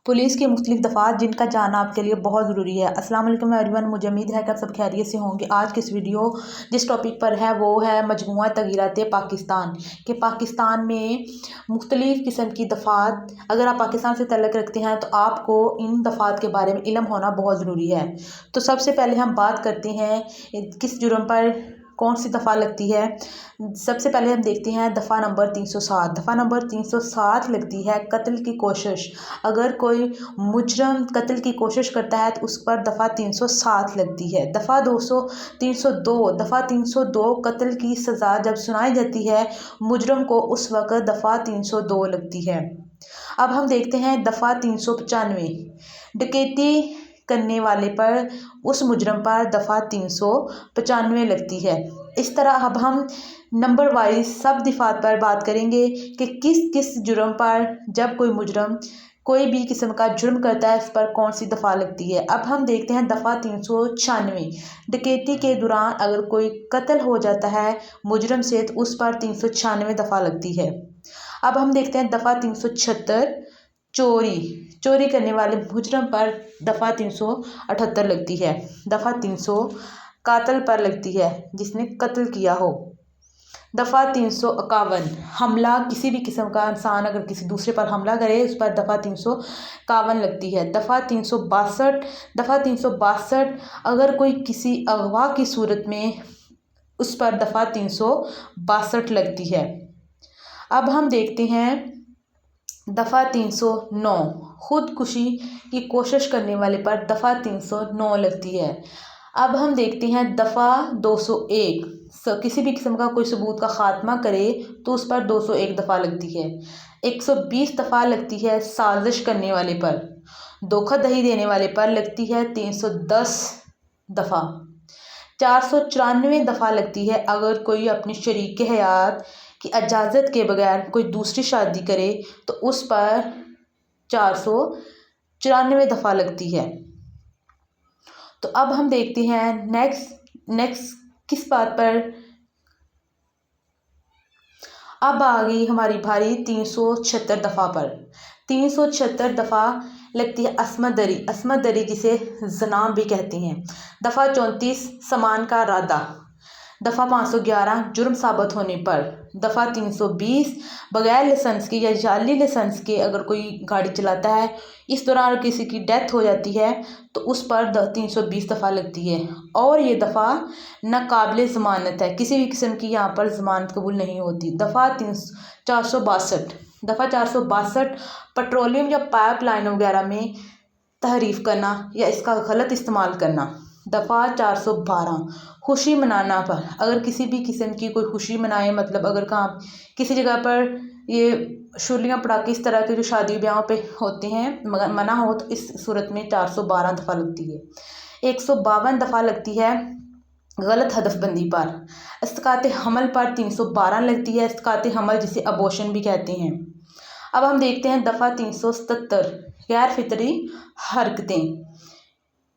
Police की मुख्तलिफ दफ़ात जिनका जानना आपके लिए बहुत ज़रूरी है। अस्सलाम वालेकुम एवरीवन, मुझे उम्मीद है कि आप सब खैरियत से होंगे। आज की इस वीडियो जिस टॉपिक पर है वो है मजमूआ तगीरात पाकिस्तान के पाकिस्तान में मुख्तलिफ किस्म की दफ़ात। अगर आप पाकिस्तान से तल्लुक़ रखते हैं तो आपको इन दफ़ात के बारे में इल्म होना बहुत ज़रूरी है। तो सबसे पहले हम बात करते हैं किस जुर्म पर कौन सी दफ़ा लगती है। सबसे पहले हम देखते हैं दफ़ा नंबर 307। दफ़ा नंबर 307 लगती है कत्ल की कोशिश। अगर कोई मुजरम कत्ल की कोशिश करता है तो उस पर दफ़ा 307 लगती है। दफ़ा 302 कत्ल की सज़ा जब सुनाई जाती है मुजरम को, उस वक़्त दफ़ा 302 लगती है। अब हम देखते हैं दफ़ा 395 डकैती करने वाले पर, उस मुजरम पर दफ़ा 395 लगती है। इस तरह अब हम नंबर वाइज सब दफ़ात पर बात करेंगे कि किस किस जुर्म पर जब कोई मुजरम कोई भी किस्म का जुर्म करता है उस पर कौन सी दफ़ा लगती है। अब हम देखते हैं दफ़ा 396 डकैती के दौरान अगर कोई कत्ल हो जाता है मुजरम से तो उस पर 396 दफ़ा लगती है। अब हम देखते हैं दफ़ा 376 चोरी करने वाले मुजरम पर दफ़ा 378 लगती है। दफ़ा 300 कातिल पर लगती है जिसने कत्ल किया हो। दफ़ा 351 हमला, किसी भी किस्म का इंसान अगर किसी दूसरे पर हमला करे उस पर दफ़ा 351 लगती है। दफ़ा 362 अगर कोई किसी अगवा की सूरत में, उस पर दफ़ा 362 लगती है। अब हम देखते हैं दफ़ा 309 खुदकुशी की कोशिश करने वाले पर दफ़ा 309 लगती है। अब हम देखते हैं दफ़ा 201 किसी भी किस्म का कोई सबूत का ख़ात्मा करे तो उस पर 201 दफ़ा लगती है। 120 दफ़ा लगती है साजिश करने वाले पर। धोखाधड़ी देने वाले पर लगती है 310 दफ़ा। 494 दफ़ा लगती है अगर कोई अपनी शरीक हयात की इजाज़त के बगैर कोई दूसरी शादी करे तो उस पर 494 दफ़ा लगती है। तो अब हम देखते हैं नेक्स्ट किस बात पर। अब आ गई हमारी बारी 376 दफ़ा पर। 376 दफ़ा लगती है असमत दरी जिसे जना भी कहते हैं। दफ़ा 34 समान का इरादा। दफ़ा 511 जुर्म साबित होने पर। दफ़ा 320 बगैर लाइसेंस के या जाली लाइसेंस के अगर कोई गाड़ी चलाता है, इस दौरान किसी की डेथ हो जाती है तो उस पर 320 दफ़ा लगती है। और ये दफ़ा नाकाबिले ज़मानत है, किसी भी किस्म की यहाँ पर ज़मानत कबूल नहीं होती। दफ़ा 462 पेट्रोलियम या पाइपलाइन वगैरह में तहरीफ करना या इसका गलत इस्तेमाल करना। दफ़ा 412 खुशी मनाना पर, अगर किसी भी किस्म की कोई खुशी मनाए, मतलब अगर कहाँ किसी जगह पर ये शुलियाँ पटाखे इस तरह के जो शादी ब्याहों पे होते हैं मगर मना हो तो इस सूरत में 412 दफ़ा लगती है। 152 दफ़ा लगती है गलत हदफबंदी पर। इस्कात हमल पर 312 लगती है, इस्कात हमल जिसे अबॉर्शन भी कहते हैं। अब हम देखते हैं दफ़ा 377 गैर फितरी हरकतें,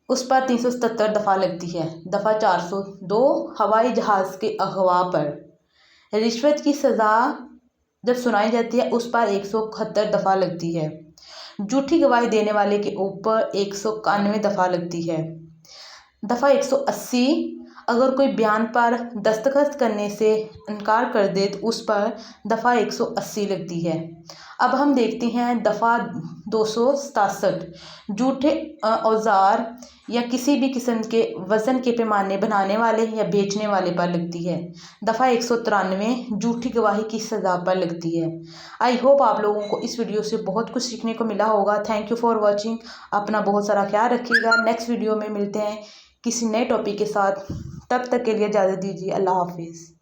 उस पर 377 दफ़ा लगती है। दफ़ा 402 हवाई जहाज़ के अगवा पर। रिश्वत की सज़ा जब सुनाई जाती है उस पर 171 दफ़ा लगती है। झूठी गवाही देने वाले के ऊपर 191 दफ़ा लगती है। दफ़ा 180 अगर कोई बयान पर दस्तखत करने से इनकार कर दे तो उस पर दफ़ा 180 लगती है। अब हम देखते हैं दफ़ा 267 झूठे औजार या किसी भी किस्म के वज़न के पैमाने बनाने वाले या बेचने वाले पर लगती है। दफ़ा 193 झूठी गवाही की सज़ा पर लगती है। आई होप आप लोगों को इस वीडियो से बहुत कुछ सीखने को मिला होगा। Thank you for watching. अपना बहुत सारा ख्याल रखिएगा। नेक्स्ट वीडियो में मिलते हैं किसी नए टॉपिक के साथ। तब तक के लिए इजाज़त दीजिए। अल्लाह हाफिज़।